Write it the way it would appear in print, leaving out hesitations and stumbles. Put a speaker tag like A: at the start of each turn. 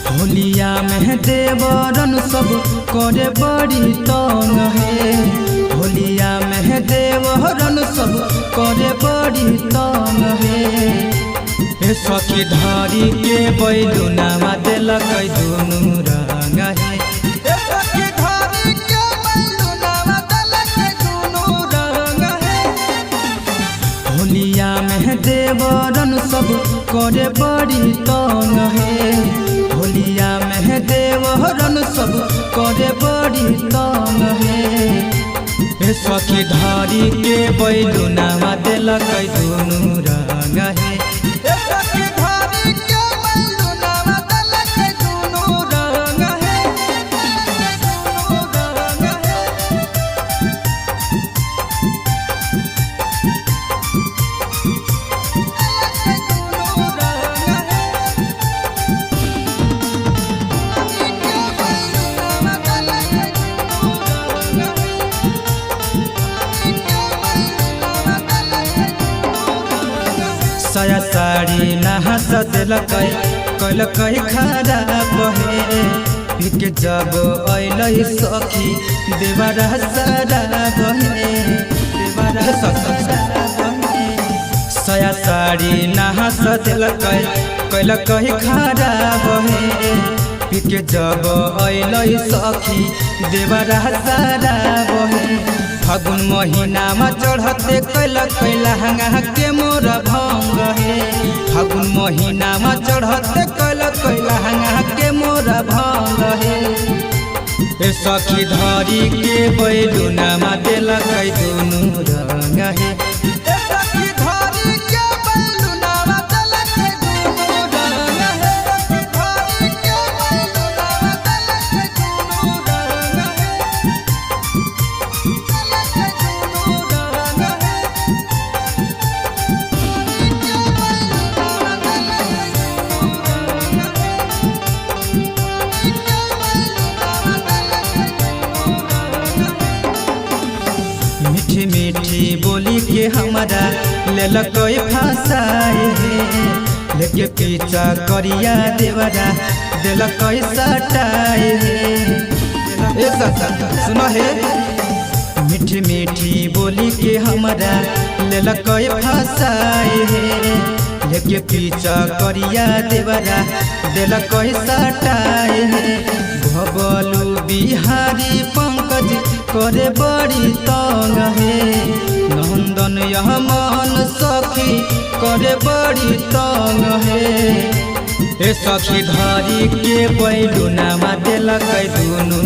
A: होलिया में देवरन सब करे बड़ी तंग है। होलिया में देवरन सब करे बड़ी तंग है। सखी धारी के बैलुनामा देलक दुनू रंग है। सखी धारी के बैलुनामा देलक दुनू रंग है। होलिया में देवरन सब करे बड़ी तंग है। होलिया में देवरन सब करे बड़ी तंग है। सखी धारी के बैलुनामा देलक दुनू रंग है। सखी धारी के बैलुनामा देलक दुनू रंग है। दुनू रंग है। साया साड़ी नहा सदलक कलक खराब है। पिक जब अल सखी देवरा शराब है। साया साड़ी नहा सदलक कलक खराब है। पिक जब अल सखी देवरा शराब है। फागुन महीना में चढ़ते कैलक लहंगा के मोर भंग है। फागुन महीना में चढ़ते कैलक लहंगा के मोर भंग है। सखी धारी के बैलुनामा देलक दुनू रंग है। सखी धारी के बैलुनामा देलक दुनू रंग है। सखी धारी के बैलुनामा देलक दुनू रंग है। मीठी मीठी बोली के हमारा लेलक फसाए है। लेके पीछा करिया देवरा देलक सटाए है। सुनो है। मीठी मीठी बोली के हमारा लेलक फसाए है। लेके पीछा करिया देवरा देलक सटाए है। भबलू बिहारी पंकज करे बड़ी तंग है। नंदन यह मन सखी करे बड़ी तंग है। सखी धारी के बैलुनामा देलक दुनू।